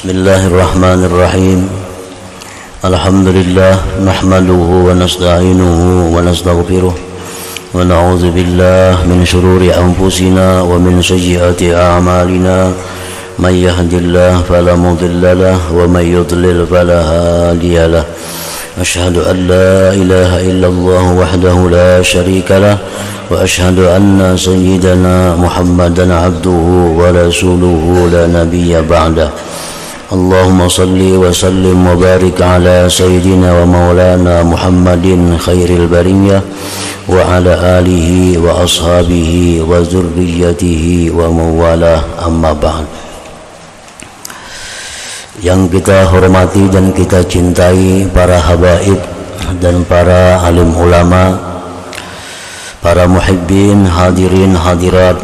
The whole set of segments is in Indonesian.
Bismillahirrahmanirrahim. Alhamdulillah nahmaduhu wa nasta'inuhu wa nastaghfiruh wa na'udzu billahi min shururi anfusina wa min sayyiati a'malina. May yahdihillahu fala mudilla lahu wa may yudlil fala hadiya lahu. Asyhadu an la ilaha illallah wahdahu la syarika lah wa asyhadu anna sayyidana Muhammadan abduhu wa rasuluhu la nabiyya ba'dah. Allahumma salli wa sallim wa barik ala sayyidina wa maulana Muhammadin khairil bariyah wa ala alihi wa ashabihi wa zurriyyatihi wa mawalah, amma ba'd. Yang kita hormati dan kita cintai para habaib dan para alim ulama, para muhibbin, hadirin hadirat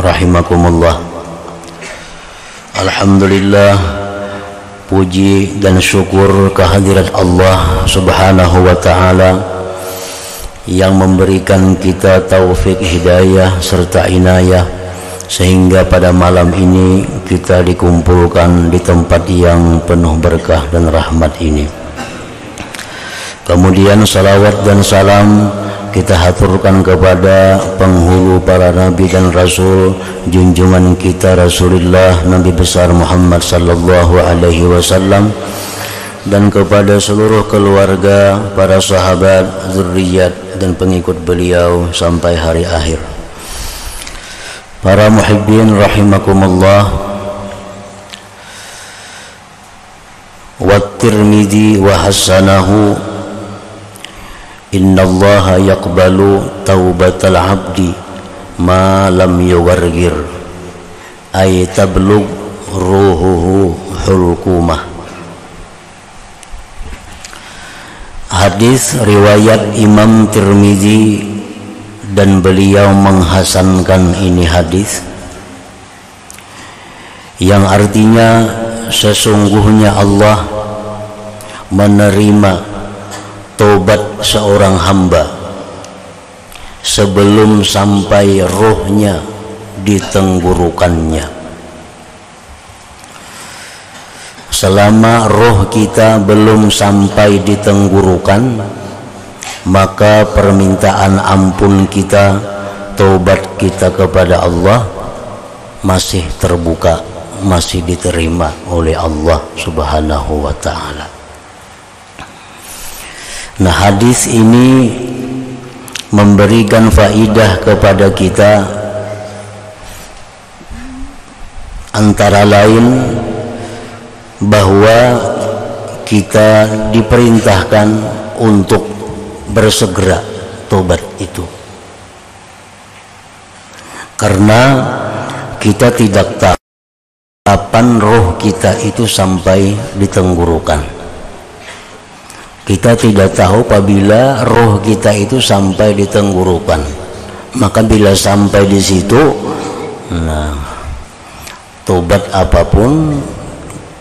rahimakumullah. Alhamdulillah, puji dan syukur kehadirat Allah subhanahu wa ta'ala yang memberikan kita taufik hidayah serta inayah sehingga pada malam ini kita dikumpulkan di tempat yang penuh berkah dan rahmat ini. Kemudian salawat dan salam kita haturkan kepada penghulu para nabi dan rasul, junjungan kita Rasulullah Nabi besar Muhammad sallallahu alaihi wasallam, dan kepada seluruh keluarga, para sahabat, zurriyat dan pengikut beliau sampai hari akhir. Para muhibbin rahimakumullah, wa Tirmidzi wa hasanahu, innallaha yaqbalu taubatal abdi ma lam yuwargir ay tablugh ruhuhu hulqumah. Hadis riwayat Imam Tirmidzi dan beliau menghasankan ini hadis yang artinya sesungguhnya Allah menerima tobat seorang hamba sebelum sampai rohnya di tenggorokannya. Selama roh kita belum sampai di tenggorokan, maka permintaan ampun kita, tobat kita kepada Allah masih terbuka, masih diterima oleh Allah subhanahu wa ta'ala. Nah, hadis ini memberikan faidah kepada kita, antara lain bahwa kita diperintahkan untuk bersegera tobat itu, karena kita tidak tahu kapan roh kita itu sampai di tenggorokan. Kita tidak tahu apabila roh kita itu sampai di tenggorokan. Maka bila sampai di situ, nah, tobat apapun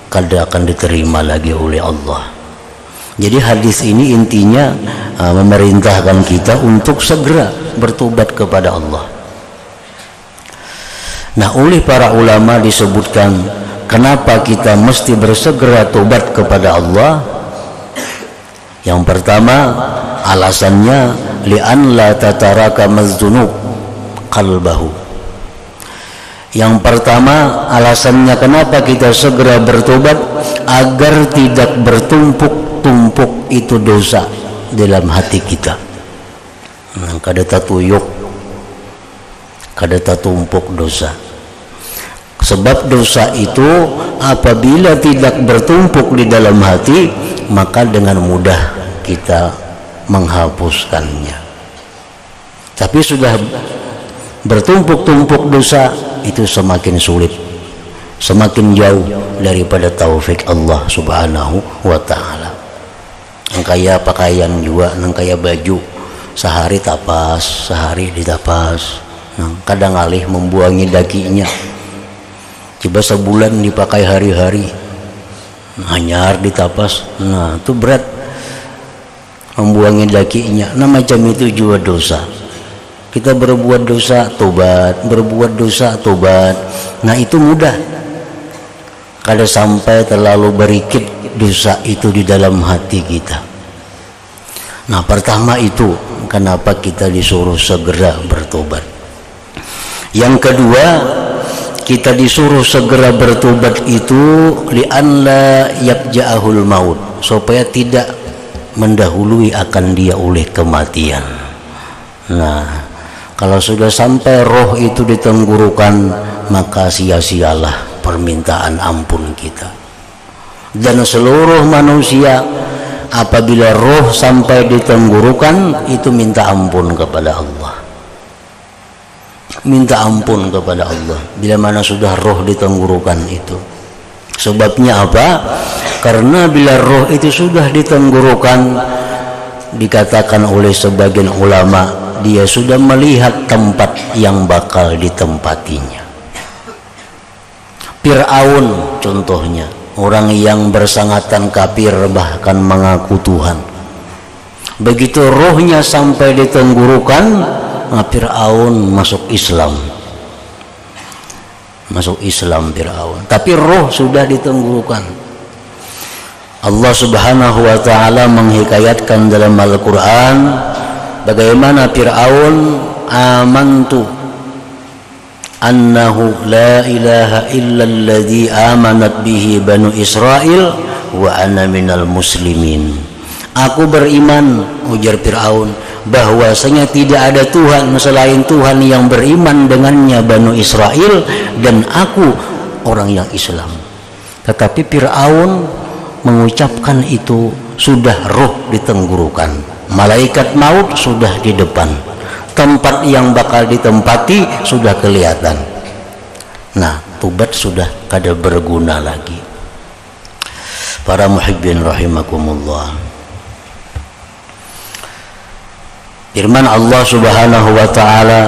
kada akan diterima lagi oleh Allah. Jadi hadis ini intinya memerintahkan kita untuk segera bertobat kepada Allah. Nah, oleh para ulama disebutkan kenapa kita mesti bersegera tobat kepada Allah. Yang pertama, alasannya li'an la tataraka mazdunub qalbahu. Yang pertama, alasannya kenapa kita segera bertobat, agar tidak bertumpuk-tumpuk itu dosa dalam hati kita. Kada tatuyuk, kada tatumpuk dosa. Sebab dosa itu apabila tidak bertumpuk di dalam hati, maka dengan mudah kita menghapuskannya. Tapi sudah bertumpuk-tumpuk dosa, itu semakin sulit, semakin jauh daripada taufik Allah subhanahu wa ta'ala. Kaya pakaian juga, kaya baju, sehari tapas, sehari ditapas, kadang alih membuangi dakinya. Coba sebulan dipakai hari-hari, hanyar ditapas, nah itu berat membuangi dakinya. Nah, macam itu juga dosa. Kita berbuat dosa, tobat, berbuat dosa, tobat. Nah, itu mudah. kada sampai terlalu berikit dosa itu di dalam hati kita. Nah, pertama itu kenapa kita disuruh segera bertobat. Yang kedua, kita disuruh segera bertobat itu li'anla yabja'ahul maut, supaya tidak mendahului akan dia oleh kematian. Nah, kalau sudah sampai roh itu di tenggorokan, maka sia-sialah permintaan ampun kita. Dan seluruh manusia apabila roh sampai di tenggorokan itu minta ampun kepada Allah. Minta ampun kepada Allah bila mana sudah roh di tenggorokan itu. Sebabnya apa? Karena bila roh itu sudah di tenggorokan, dikatakan oleh sebagian ulama, dia sudah melihat tempat yang bakal ditempatinya. Fir'aun contohnya, orang yang bersangatan kafir bahkan mengaku Tuhan. Begitu rohnya sampai di tenggorokan, Fir'aun masuk Islam. Masuk Islam Fir'aun, tapi roh sudah di tenggorokan. Allah Subhanahu wa taala menghikayatkan dalam Al-Qur'an bagaimana Fir'aun, amantu annahu la ilaha illalladzi amanat bihi banu Israel wa ana minal muslimin. Aku beriman, ujar Fir'aun, bahwasanya tidak ada Tuhan selain Tuhan yang beriman dengannya Banu Israel, dan aku orang yang Islam. Tetapi Fir'aun mengucapkan itu sudah roh di tenggorokan, malaikat maut sudah di depan, tempat yang bakal ditempati sudah kelihatan. Nah, tobat sudah kada berguna lagi. Para muhibbin rahimakumullah, firman Allah Subhanahu wa taala,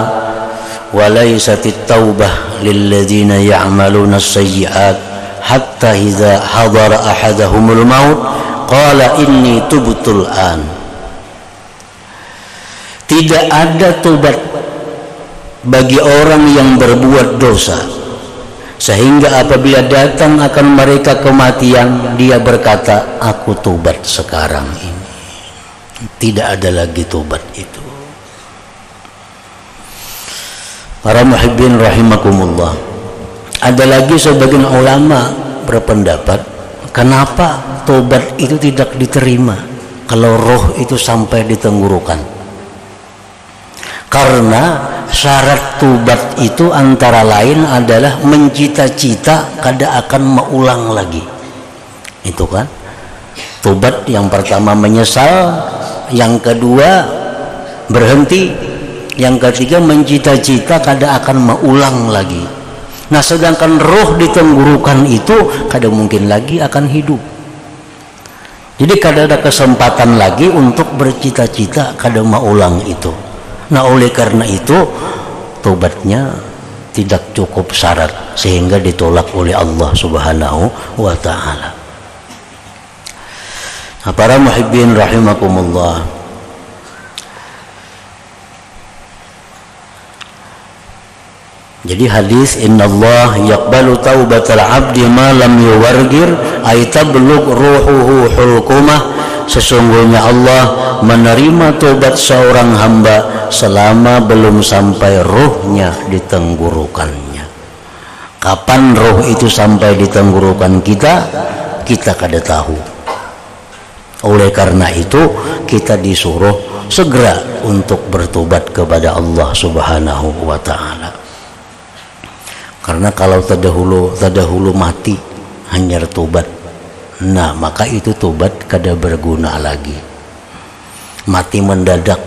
wa laysatit taubah lil ladzina ya'maluna as-sayyi'at hatta idza hadara ahadahumul maut qala inni tubtul an. Tidak ada tobat bagi orang yang berbuat dosa sehingga apabila datang akan mereka kematian, dia berkata, aku tobat sekarang ini. Tidak ada lagi tobat itu. Para muhibbin rahimakumullah, ada lagi sebagian ulama berpendapat, kenapa tobat itu tidak diterima kalau roh itu sampai di tenggorokan? Karena syarat tobat itu antara lain adalah mencita-cita kada akan mengulang lagi. Itu kan? Tobat yang pertama menyesal, yang kedua berhenti, yang ketiga mencita-cita kada akan mengulang lagi. Nah, sedangkan roh di tenggorokan itu kada mungkin lagi akan hidup. Jadi kada ada kesempatan lagi untuk bercita-cita kada mengulang itu. Nah, oleh karena itu tobatnya tidak cukup syarat sehingga ditolak oleh Allah Subhanahu wa taala. Nah, para muhibbin rahimakumullah, jadi hadis innallaha yaqbalu taubatal abdi ma lam yuwargir ay tablugh ruhuhu hulqumah, sesungguhnya Allah menerima tobat seorang hamba selama belum sampai ruhnya di tenggorokannya. Kapan roh itu sampai di tenggorokan kita kada tahu. Oleh karena itu kita disuruh segera untuk bertobat kepada Allah Subhanahu wa taala. Karena kalau terdahulu mati hanya tobat, nah maka itu tobat kada berguna lagi. Mati mendadak.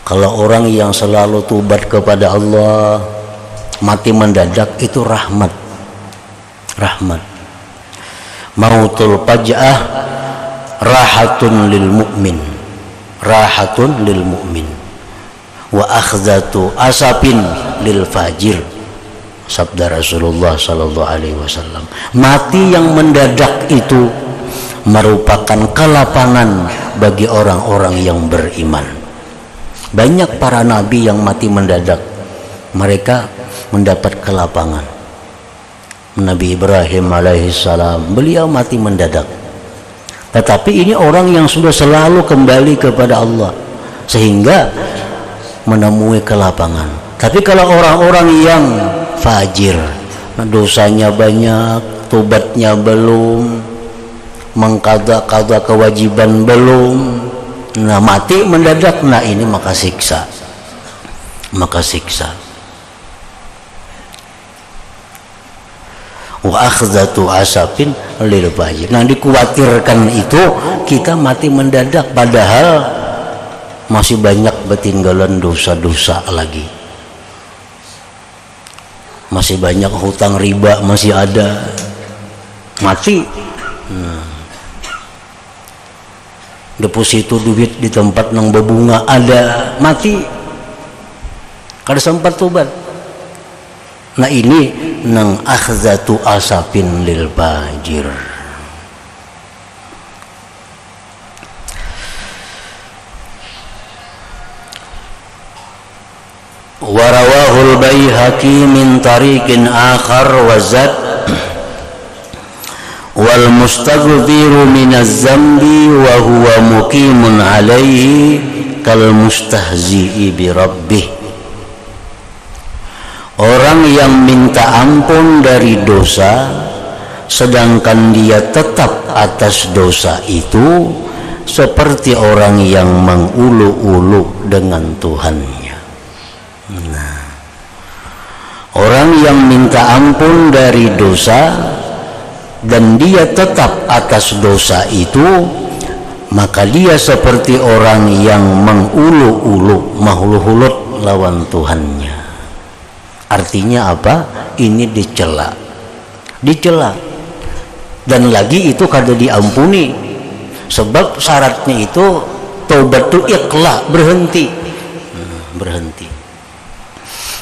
Kalau orang yang selalu tobat kepada Allah mati mendadak, itu rahmat. Mautul faj'ah rahatun lil mu'min, wa akhdatu asapin lil fajir, sabda Rasulullah sallallahu alaihi wasallam. Mati yang mendadak itu merupakan kelapangan bagi orang-orang yang beriman. Banyak para nabi yang mati mendadak, mereka mendapat kelapangan. Nabi Ibrahim alaihissalam, beliau mati mendadak. Tetapi ini orang yang sudah selalu kembali kepada Allah sehingga menemui kelapangan. Tapi kalau orang-orang yang fajir, dosanya banyak, tobatnya belum, mengqada kewajiban belum, nah mati mendadak, nah ini maka siksa. Wa akhdatu asapin lil fajir. Nah dikhawatirkan itu kita mati mendadak padahal masih banyak ketinggalan dosa-dosa lagi, masih banyak hutang riba masih ada, mati deposito duit di tempat nang berbunga ada, mati kada sempat tobat. Nah ini nang akhzatu asapin lil fajir. Warawahul Baihaqi min tariqin akhar wazad wal mustaghfiru minaz zambi wa huwa muqimun alaihi kal mustahzi'i bi rabbih. Orang yang minta ampun dari dosa sedangkan dia tetap atas dosa itu seperti orang yang mengulu-ulu dengan Tuhannya. Nah, orang yang minta ampun dari dosa dan dia tetap atas dosa itu, maka dia seperti orang yang mengulu-ulu, mahulu-hulut lawan Tuhannya. Artinya apa? Ini dicela, dan lagi itu kada diampuni, sebab syaratnya itu taubat itu ikhlas, berhenti.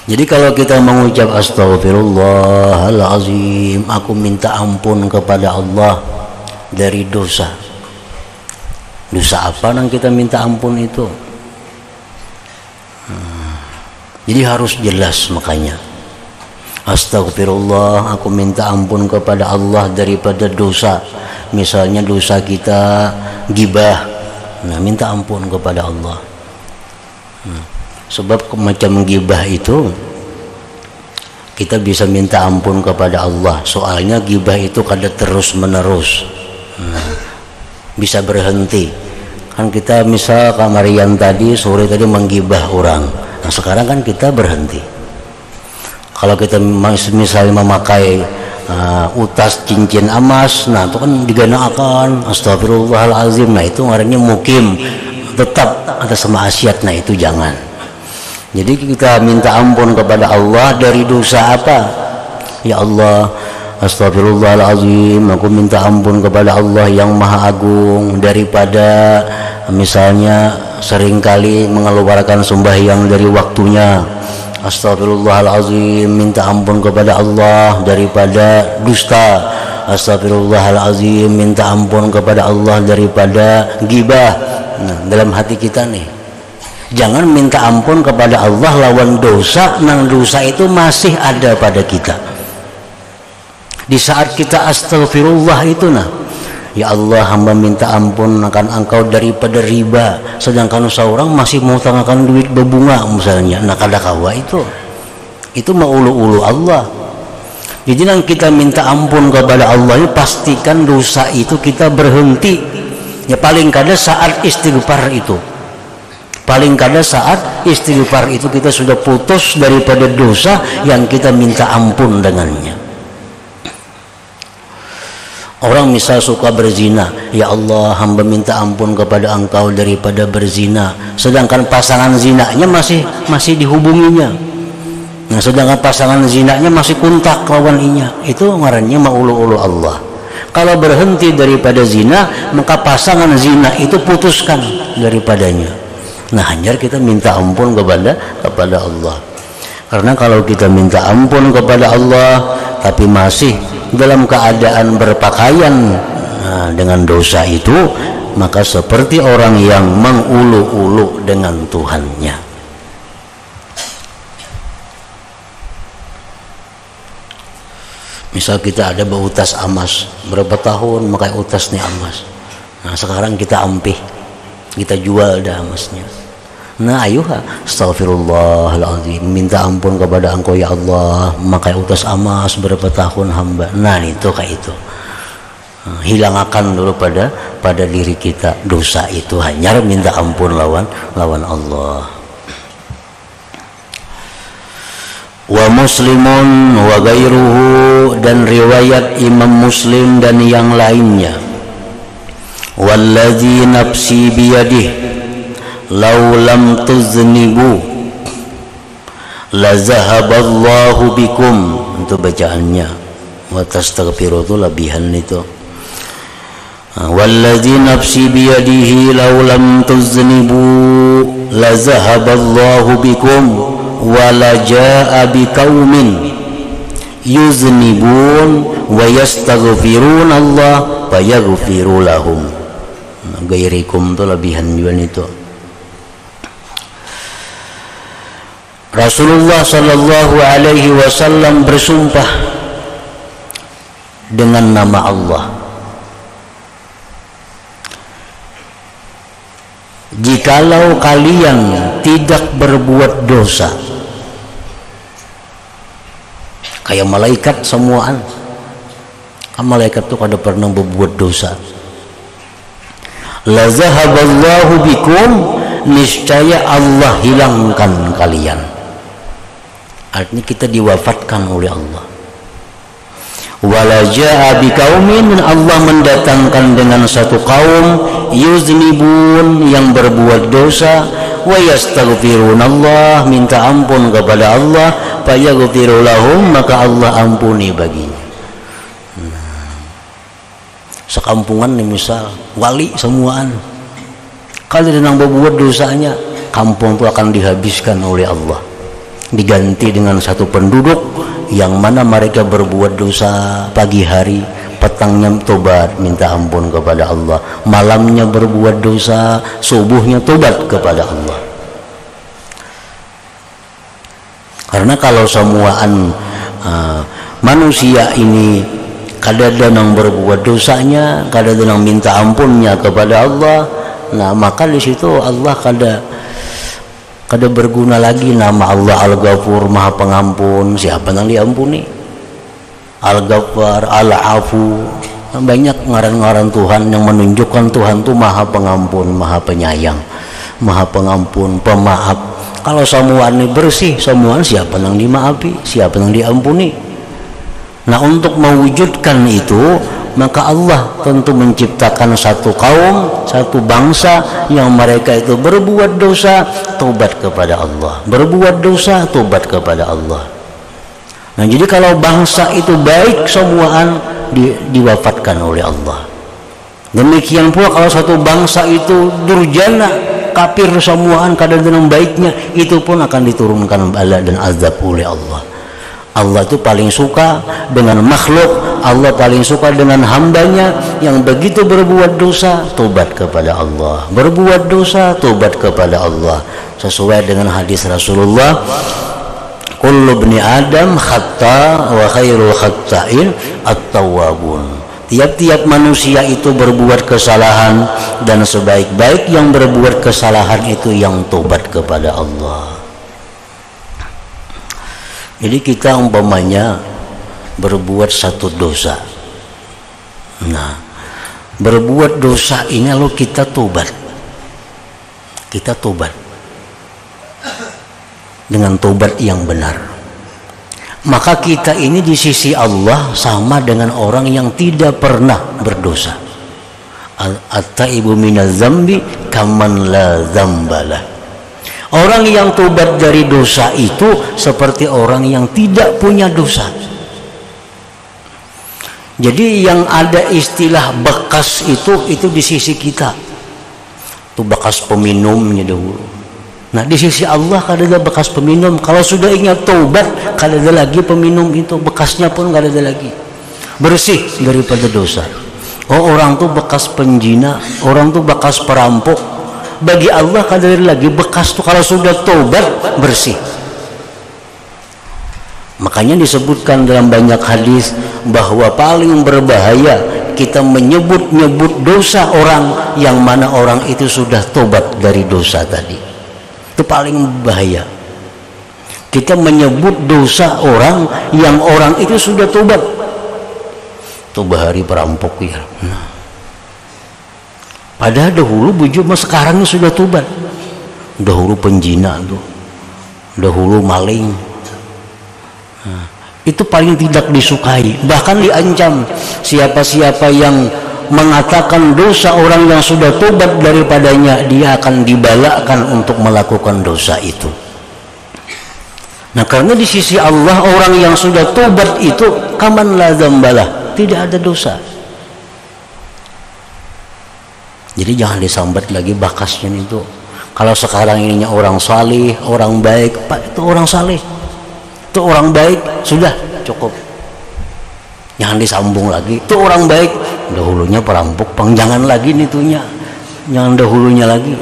Jadi kalau kita mengucap astaghfirullahalazim, aku minta ampun kepada Allah dari dosa apa yang kita minta ampun itu? Jadi harus jelas, makanya astagfirullah, aku minta ampun kepada Allah daripada dosa. Misalnya dosa kita gibah, nah minta ampun kepada Allah. Sebab macam gibah itu kita bisa minta ampun kepada Allah, soalnya gibah itu kada terus menerus, bisa berhenti. Kan kita misal kamarian tadi sore tadi menggibah orang, nah sekarang kan kita berhenti. Kalau kita misalnya memakai utas cincin emas, nah itu kan diganakan astagfirullahalazim, nah itu ngarannya mukim, tetap atas maksiat, nah itu jangan. Jadi kita minta ampun kepada Allah dari dosa apa? Ya Allah, astagfirullahalazim, aku minta ampun kepada Allah yang Maha Agung daripada misalnya seringkali mengeluarkan sembahyang dari waktunya. Astagfirullahalazim, minta ampun kepada Allah daripada dusta. Astagfirullahalazim, minta ampun kepada Allah daripada gibah. Nah, dalam hati kita nih, jangan minta ampun kepada Allah lawan dosa, nang dosa itu masih ada pada kita. Di saat kita astagfirullah itu, nah, ya Allah, hamba minta ampun akan engkau daripada riba, sedangkan seorang masih mau tangakan duit berbunga misalnya, nah kada kawa itu maulu-ulu Allah. Jadi nang kita minta ampun kepada Allah ini pastikan dosa itu kita berhenti. Ya paling kada saat istighfar itu, paling kada saat istighfar itu kita sudah putus daripada dosa yang kita minta ampun dengannya. Orang misal suka berzina, ya Allah, hamba minta ampun kepada engkau daripada berzina, sedangkan pasangan zinanya masih dihubunginya. Nah, sedangkan pasangan zinanya masih kontak lawan inya, itu ngarannya maulu-ulu Allah. Kalau berhenti daripada zina, maka pasangan zina itu putuskan daripadanya. Nah, hanya kita minta ampun kepada Allah. Karena kalau kita minta ampun kepada Allah tapi masih dalam keadaan berpakaian dengan dosa itu, maka seperti orang yang mengulu-ulu dengan Tuhannya. Misal kita ada bawa utas emas, berapa tahun pakai utas nih emas. Nah sekarang kita ampih, kita jual dah emasnya. Nah ayuha, astaghfirullahaladzim, minta ampun kepada engkau ya Allah, memakai utas emas berapa tahun hamba. Nah itu kayak itu. Nah, hilangkan dulu pada diri kita dosa itu, hanya minta ampun lawan Allah. Wa Muslimun wa ghairuhu, dan riwayat Imam Muslim dan yang lainnya. Walladzi nafsi biyadihi law lam tuznibu la zahaballahu bikum. Itu bacaannya. Wa tastaghfiru, itu lebihan itu. Walladzi nafsi biyadihi law lam tuznibu la zahaballahu bikum wala jaa biqaumin yuznibun wa yastaghfirun Allah fayaghfiru lahum. Gairikum itu lebihan juga itu. Rasulullah sallallahu alaihi wasallam bersumpah dengan nama Allah, jikalau kalian tidak berbuat dosa, kayak malaikat semuaan, kan malaikat tuh kada pernah berbuat dosa. La zahaballahu bikum, niscaya Allah hilangkan kalian. Artinya kita diwafatkan oleh Allah. Wala jaa biqaumin, Allah mendatangkan dengan satu kaum yuznibun, yang berbuat dosa, wa yastaghfirunallah, minta ampun kepada Allah, fayaghfiru lahum, maka Allah ampuni baginya. Sekampungan nih misal wali semuaan, kalau sedang berbuat dosanya, kampung itu akan dihabiskan oleh Allah, diganti dengan satu penduduk yang mana mereka berbuat dosa pagi hari, petangnya tobat minta ampun kepada Allah, malamnya berbuat dosa, subuhnya tobat kepada Allah. Karena kalau semuaan manusia ini kadang-kadang berbuat dosanya, kadang-kadang minta ampunnya kepada Allah, nah maka di situ Allah kada berguna lagi nama Allah Al-Ghafur, Maha Pengampun. Siapa yang diampuni? Al-Ghaffar, Al-Afu, banyak ngaran-ngaran Tuhan yang menunjukkan Tuhan itu Maha Pengampun, Maha Penyayang, Maha Pengampun, Pemaaf. Kalau semua ini bersih, semua siapa yang dimaafi, siapa yang diampuni? Nah untuk mewujudkan itu, maka Allah tentu menciptakan satu kaum, satu bangsa yang mereka itu berbuat dosa, tobat kepada Allah, berbuat dosa, tobat kepada Allah. Nah jadi kalau bangsa itu baik, semuaan diwafatkan oleh Allah. Demikian pula kalau satu bangsa itu durjana, kafir semuaan, kadang-kadang baiknya, itu pun akan diturunkan bala dan azab oleh Allah. Allah itu paling suka dengan makhluk, Allah paling suka dengan hambanya yang begitu berbuat dosa, tobat kepada Allah, berbuat dosa, tobat kepada Allah, sesuai dengan hadis Rasulullah, kullu bni Adam khata wa khairul khata'in at-tawwabun. Tiap-tiap manusia itu berbuat kesalahan, dan sebaik-baik yang berbuat kesalahan itu yang tobat kepada Allah. Jadi kita umpamanya berbuat satu dosa, nah berbuat dosa ini lalu kita tobat dengan tobat yang benar, maka kita ini di sisi Allah sama dengan orang yang tidak pernah berdosa. At-taibu minaz zambi kaman la dzambalah. Orang yang tobat dari dosa itu seperti orang yang tidak punya dosa. Jadi yang ada istilah bekas itu di sisi kita. Itu bekas peminumnya dahulu. Nah di sisi Allah kada ada bekas peminum. Kalau sudah ingat tobat, kada ada lagi peminum itu, bekasnya pun kada ada lagi. Bersih daripada dosa. Oh orang tuh bekas penjina, orang tuh bekas perampok. Bagi Allah kada ada lagi bekas tuh, kalau sudah tobat bersih. Maka Makanya disebutkan dalam banyak hadis bahwa paling berbahaya kita menyebut-nyebut dosa orang yang mana orang itu sudah tobat dari dosa tadi. Itu paling bahaya. Kita menyebut dosa orang yang orang itu sudah tobat. Itu bahari perampok ya. Nah. Padahal dahulu bujur mas sekarang sudah tobat. Dahulu penjina tuh. Dahulu maling. Nah, itu paling tidak disukai, bahkan diancam. Siapa-siapa yang mengatakan dosa orang yang sudah tobat daripadanya, dia akan dibalakkan untuk melakukan dosa itu. Nah, karena di sisi Allah orang yang sudah tobat itu kaman la dzambalah, tidak ada dosa. Jadi jangan disambat lagi bakasnya itu. Kalau sekarang ininya orang saleh, orang baik, Pak itu orang saleh, itu orang baik, sudah cukup. Jangan disambung lagi. Itu orang baik, dahulunya perampok, jangan lagi nitunya, jangan dahulunya lagi.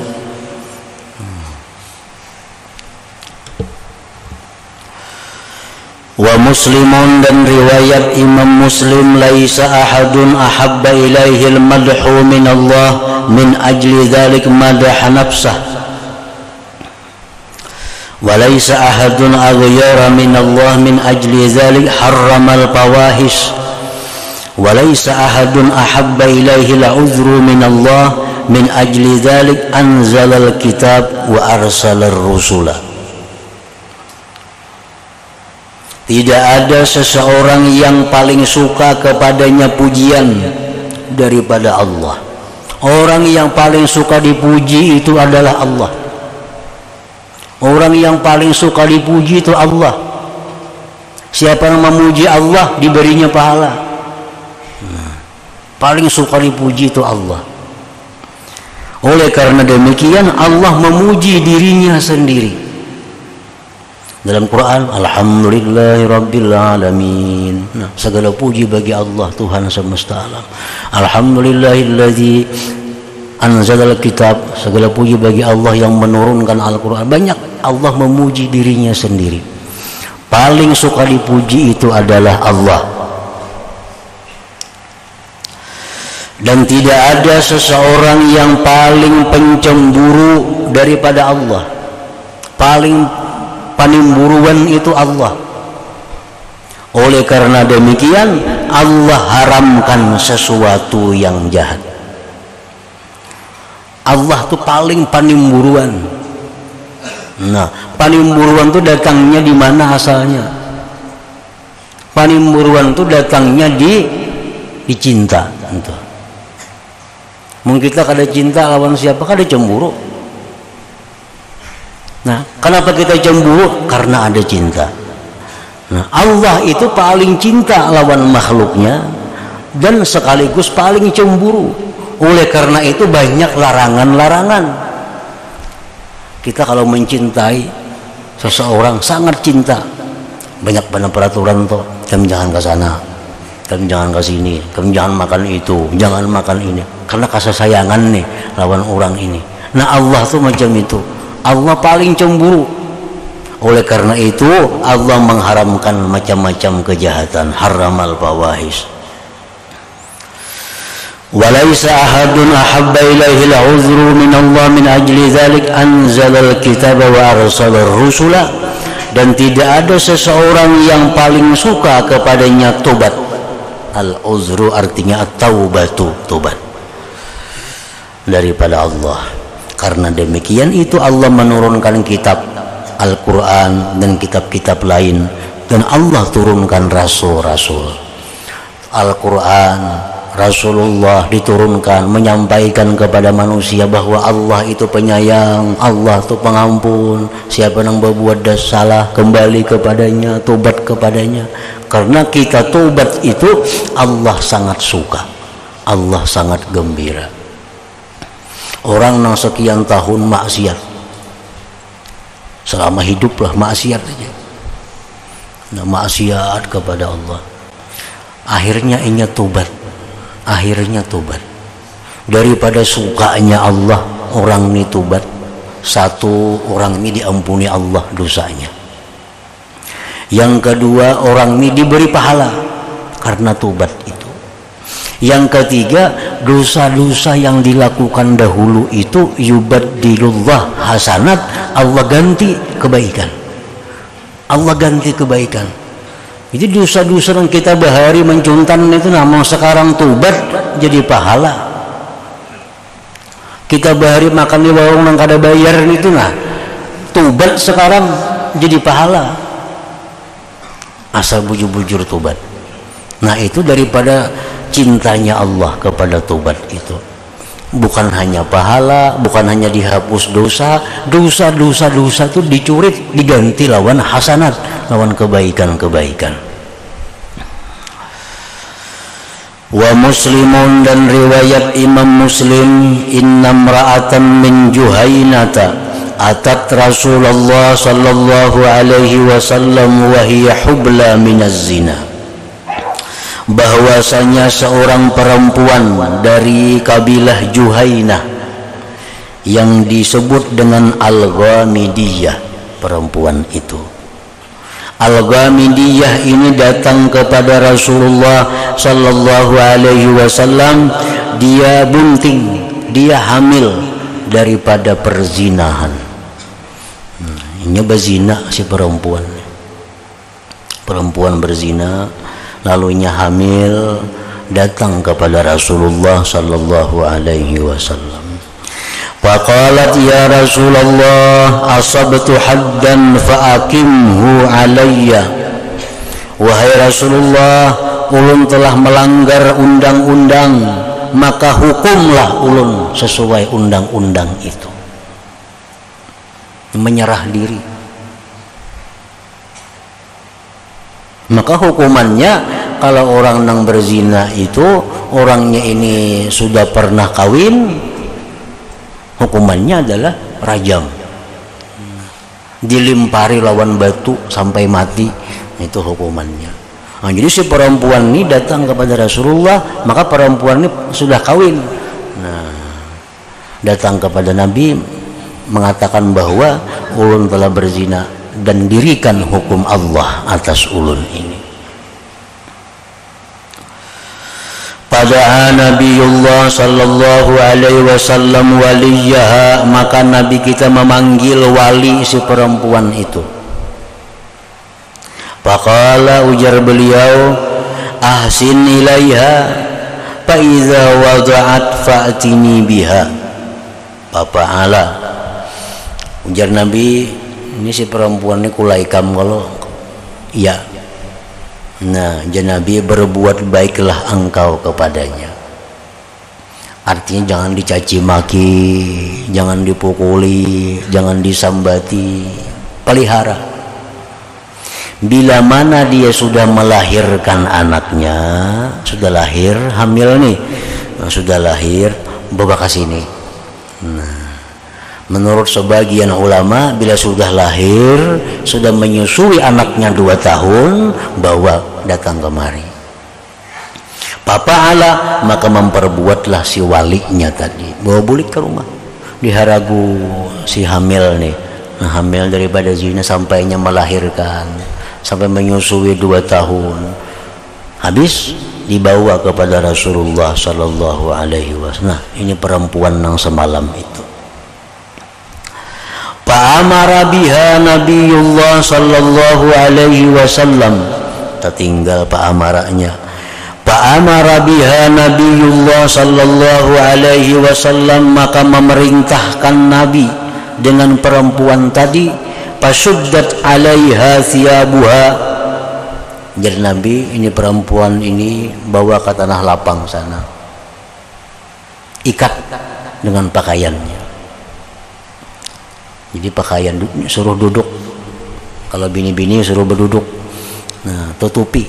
Wa Muslimun, dan riwayat Imam Muslim, laisa ahadun ahabba ilaihil madhu min Allah min ajli dzalik madaha nafsah wa laisa ahadun aghyara min Allah min ajli dzalik harramal fawahish wa laisa ahadun ahabba ilaihil uzru min Allah min ajli dzalik anzalal kitab wa arsalar rusula. Tidak ada seseorang yang paling suka kepadanya pujian daripada Allah. Orang yang paling suka dipuji itu adalah Allah. Orang yang paling suka dipuji itu Allah. Siapa yang memuji Allah diberinya pahala. Paling suka dipuji itu Allah. Oleh karena demikian Allah memuji dirinya sendiri. Dalam Quran, alhamdulillahirabbil alamin. Nah, segala puji bagi Allah Tuhan semesta alam. Alhamdulillahilladzi anzalal kitab. Segala puji bagi Allah yang menurunkan Al-Quran. Banyak Allah memuji dirinya sendiri. Paling suka dipuji itu adalah Allah. Dan tidak ada seseorang yang paling pencemburu daripada Allah. Paling panimburuan itu Allah. Oleh karena demikian Allah haramkan sesuatu yang jahat. Allah tuh paling panimburuan. Nah, panimburuan tuh datangnya di mana asalnya? Panimburuan tuh datangnya di cinta. Tentu. Mungkin kita kada cinta lawan siapa kada cemburu. Nah, kenapa kita cemburu? Karena ada cinta. Nah, Allah itu paling cinta lawan makhluknya dan sekaligus paling cemburu. Oleh karena itu banyak larangan-larangan. Kita kalau mencintai seseorang sangat cinta, banyak peraturan tuh. Kamu jangan ke sana, kamu jangan ke sini, kamu jangan makan itu, jangan makan ini. Karena kasih sayangan nih lawan orang ini. Nah, Allah tuh macam itu. Allah paling cemburu. Oleh karena itu Allah mengharamkan macam-macam kejahatan, haramal fawahish. Walaisa ahadun ahabba ilaihi al-uzru min Allah min ajli dzalik anzalal kitaba wa arsalar rusula. Dan tidak ada seseorang yang paling suka kepadanya tobat. Al-uzru artinya at-taubatu, tobat daripada Allah. Karena demikian itu Allah menurunkan kitab Al-Quran dan kitab-kitab lain, dan Allah turunkan rasul-rasul. Al-Quran, Rasulullah diturunkan menyampaikan kepada manusia bahwa Allah itu penyayang, Allah itu pengampun. Siapa yang berbuat salah kembali kepadanya, tobat kepadanya. Karena kita tobat itu Allah sangat suka, Allah sangat gembira. Orang yang sekian tahun maksiat, selama hiduplah maksiat aja, nah, maksiat kepada Allah, akhirnya ingat tobat, akhirnya tobat. Daripada sukanya Allah orang ini tobat, satu orang ini diampuni Allah dosanya. Yang kedua, orang ini diberi pahala karena tobat itu. Yang ketiga, dosa-dosa yang dilakukan dahulu itu yubaddilullah hasanat, Allah ganti kebaikan. Allah ganti kebaikan. Jadi dosa-dosa yang kita bahari mencuntan itu namun sekarang tobat jadi pahala. Kita bahari makan di warung nang kada bayar itu nah, tobat sekarang jadi pahala. Asal bujur-bujur tobat. Nah itu daripada cintanya Allah kepada tobat itu. Bukan hanya pahala, bukan hanya dihapus dosa, dosa itu dicurit, diganti lawan hasanat, lawan kebaikan-kebaikan. Wa Muslimun, dan riwayat Imam Muslim, innam ra'atan min Juhainata atat Rasulullah sallallahu alaihi wasallam wa hiya hubla minaz zina. Bahwasanya seorang perempuan dari kabilah Juhainah yang disebut dengan Al-Ghamidiyah, perempuan itu Al-Ghamidiyah ini datang kepada Rasulullah sallallahu alaihi wasallam. Dia bunting, dia hamil daripada perzinahan. Ini berzina si perempuan berzina, lalunya hamil, datang kepada Rasulullah sallallahu alaihi wasallam. Faqalat ya Rasulullah asabtu haddan fa'aqimhu alayya. Wahai Rasulullah, ulun telah melanggar undang-undang, maka hukumlah ulun sesuai undang-undang itu. Menyerah diri. Maka hukumannya kalau orang nang berzina itu orangnya ini sudah pernah kawin, hukumannya adalah rajam, dilimpari lawan batu sampai mati, itu hukumannya. Nah, jadi si perempuan ini datang kepada Rasulullah, maka perempuan ini sudah kawin. Nah, datang kepada Nabi mengatakan bahwa ulun telah berzina dan dirikan hukum Allah atas ulun ini. Pada Nabiullah sallallahu alaihi wasallam waliyaha, maka Nabi kita memanggil wali si perempuan itu. Faqala, ujar beliau, ahsin ilaiha fa idza wada'at fa'tini biha. Bapak ala, ujar Nabi, ini si perempuan ini kulaikam kalau iya. Nah, Nabi berbuat baiklah engkau kepadanya. Artinya jangan dicaci maki, jangan dipukuli, jangan disambati, pelihara. Bila mana dia sudah melahirkan anaknya, sudah lahir, hamil nih, sudah lahir, bawa ke sini. Nah, menurut sebagian ulama, bila sudah lahir, sudah menyusui anaknya 2 tahun, bawa datang kemari. Papa ala, maka memperbuatlah si walinya tadi, bawa bulik ke rumah, diharagu si hamil nih. Nah, hamil daripada zina sampainya melahirkan, sampai menyusui 2 tahun. Habis dibawa kepada Rasulullah sallallahu alaihi wasallam. Nah, ini perempuan yang semalam itu. Fa'amara biha Nabiullah sallallahu alaihi wasallam. Tertinggal pa'amaranya. Fa'amara biha Nabiullah sallallahu alaihi wasallam, maka memerintahkan Nabi dengan perempuan tadi. Fasuddat alaiha thiyabuha. Jadi Nabi, ini perempuan ini bawa ke tanah lapang sana, ikat dengan pakaiannya. Jadi pakaian suruh duduk, kalau bini-bini suruh berduduk. Nah, tutupi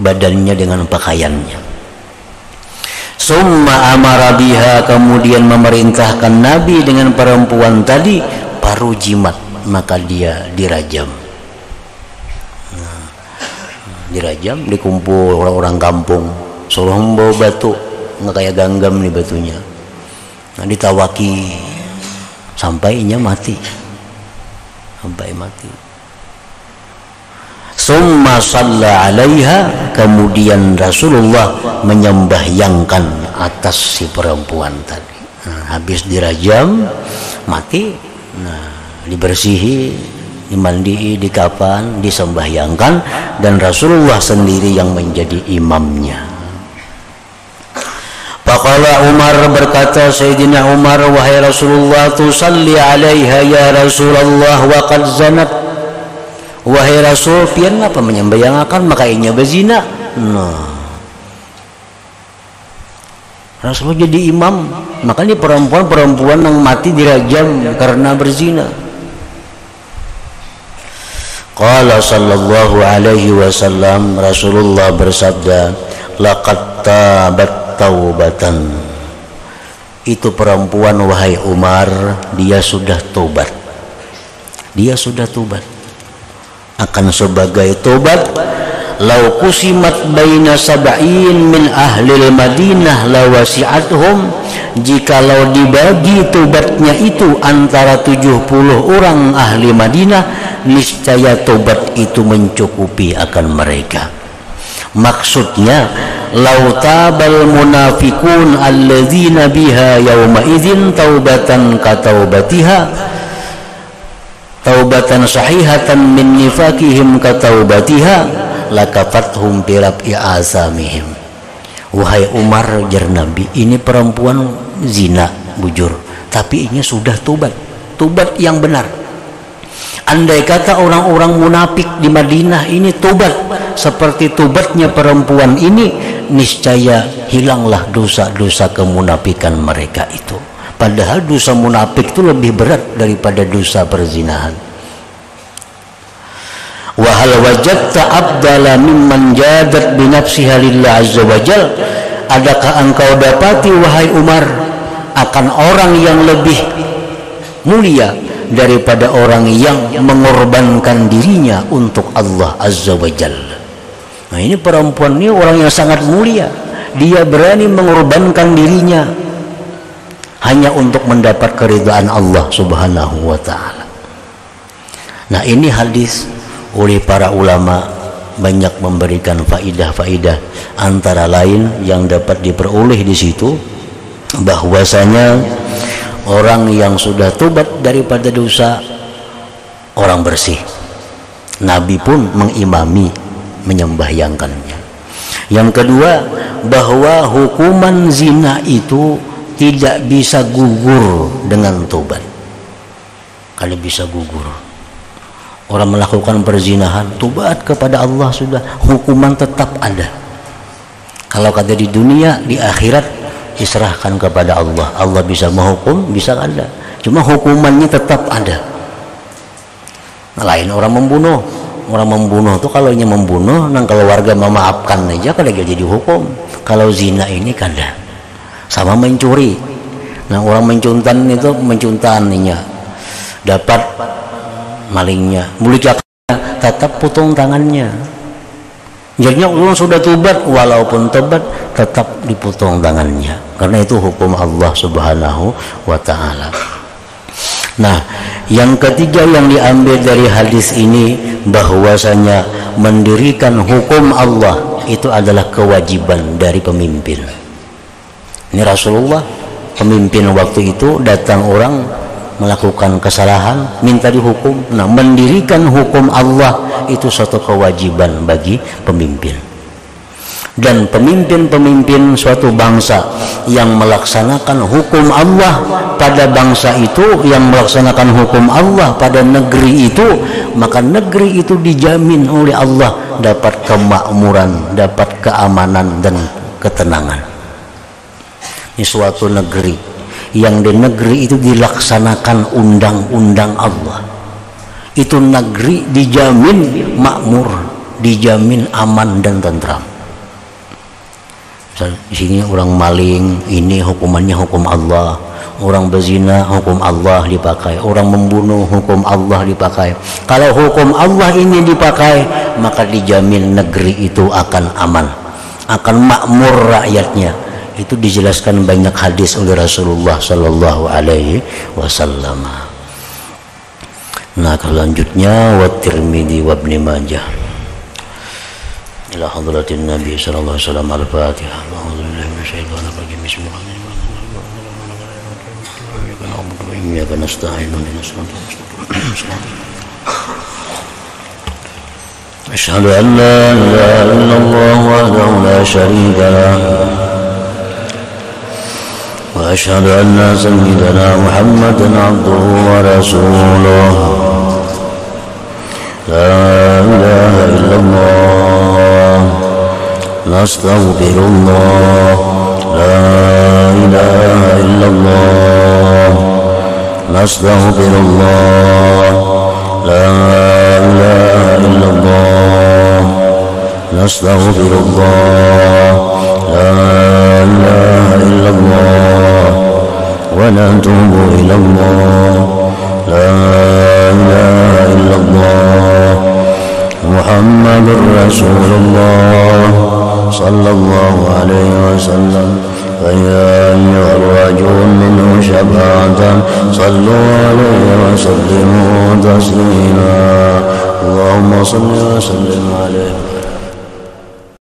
badannya dengan pakaiannya. Summa amara biha, kemudian memerintahkan Nabi dengan perempuan tadi, baru jimat, maka dia dirajam. Nah, dirajam, dikumpul orang-orang kampung, suruh membawa batu, nggak kayak ganggam nih batunya. Nah, ditawaki sampainya mati, sampai mati. Summa shalla 'alaiha, kemudian Rasulullah menyembahyangkan atas si perempuan tadi. Nah, habis dirajam mati, nah dibersihi, dimandii, dikafan, disembahyangkan, dan Rasulullah sendiri yang menjadi imamnya. Faqala Umar, berkata Sayyidina Umar, wahai Rasulullah, tusalli 'alaiha ya Rasulullah wa qad zanat. Wahai Rasul, pian apa menyembahyangkan makanya berzina. Nah, Rasulullah jadi imam, makanya perempuan yang mati dirajam karena berzina. Qala sallallahu alaihi wasallam, Rasulullah bersabda, laqad tabat taubatan. Itu perempuan, wahai Umar, dia sudah tobat. Dia sudah tobat. Akan sebagai tobat, lau kusimat baina sab'in min ahlil Madinah lawasi'athum, jikalau dibagi tobatnya itu antara 70 orang ahli Madinah, niscaya tobat itu mencukupi akan mereka. Maksudnya, lau tabal munafiqun alladzina biha yawma idzin taubatan ka taubatiha, taubatan sahihatan min nifakihim ka taubatiha, lakafathum birab'i azamihim. Wahai Umar, jar Nabi, ini perempuan zina, bujur, tapi ini sudah tobat, tobat yang benar. Andai kata orang-orang munafik di Madinah ini tobat seperti tobatnya perempuan ini, niscaya hilanglah dosa-dosa kemunafikan mereka itu. Padahal dosa munafik itu lebih berat daripada dosa perzinahan. Wa hal wajadta abdala mimman jadat bi nafsiha lillah azza wajal, adakah engkau dapati wahai Umar akan orang yang lebih mulia daripada orang yang mengorbankan dirinya untuk Allah azza wajal? Nah, ini perempuan ini orang yang sangat mulia, dia berani mengorbankan dirinya hanya untuk mendapat keridhaan Allah subhanahu wa ta'ala. Nah, ini hadis oleh para ulama banyak memberikan faidah-faidah, antara lain yang dapat diperoleh di situ bahwasanya orang yang sudah tobat daripada dosa, orang bersih. Nabi pun mengimami, menyembahyangkannya. Yang kedua, bahwa hukuman zina itu tidak bisa gugur dengan tobat. Kalau bisa gugur, orang melakukan perzinahan, tobat kepada Allah sudah, hukuman tetap ada. Kalau kata di dunia, di akhirat diserahkan kepada Allah. Allah bisa menghukum, bisa ada, cuma hukumannya tetap ada. Nah, lain orang membunuh. Orang membunuh tuh kalau nya membunuh, nang keluarga memaafkan aja kalau jadi hukum. Kalau zina ini kada. Sama mencuri. Nah, orang mencuntan itu mencuntannya dapat malingnya, muliakannya, tetap potong tangannya. Jadinya orang sudah tobat, walaupun tobat tetap dipotong tangannya, karena itu hukum Allah subhanahu wa ta'ala. Nah, yang ketiga yang diambil dari hadis ini, bahwasanya mendirikan hukum Allah itu adalah kewajiban dari pemimpin. Ini Rasulullah, pemimpin waktu itu, datang orang melakukan kesalahan, minta dihukum. Nah, mendirikan hukum Allah itu suatu kewajiban bagi pemimpin. Dan pemimpin-pemimpin suatu bangsa yang melaksanakan hukum Allah pada bangsa itu, yang melaksanakan hukum Allah pada negeri itu, maka negeri itu dijamin oleh Allah dapat kemakmuran, dapat keamanan dan ketenangan. Ini suatu negeri yang di negeri itu dilaksanakan undang-undang Allah, itu negeri dijamin makmur, dijamin aman dan tentram. Di sini orang maling, ini hukumannya hukum Allah. Orang berzina, hukum Allah dipakai. Orang membunuh, hukum Allah dipakai. Kalau hukum Allah ini dipakai, maka dijamin negeri itu akan aman, akan makmur rakyatnya. Itu dijelaskan banyak hadis oleh Rasulullah sallallahu alaihi wasallam. Nah, selanjutnya wa Tirmidzi wa Ibnu Majah. إلى حضرة النبي صلى الله عليه وسلم. الفاتحة. أعوذ بالله من الشيطان الرجيم. بسم الله الرحمن الرحيم. إياك نستعين اهدنا الصراط المستقيم. أشهد أن لا إله إلا الله وحده لا شريك له وأشهد أن سيدنا محمدا عبده ورسوله. لا إله إلا الله نستغفر الله. لا إله إلا الله نستغفر الله. لا إله إلا الله نستغفر الله. لا إله إلا الله ونتوب إلى الله. لا إله إلا الله محمد رسول الله صلى الله عليه وسلم. فيا أيها الرجل منه شفاعة صلوا عليه وسلموا تسليما. اللهم صل وسلم عليه.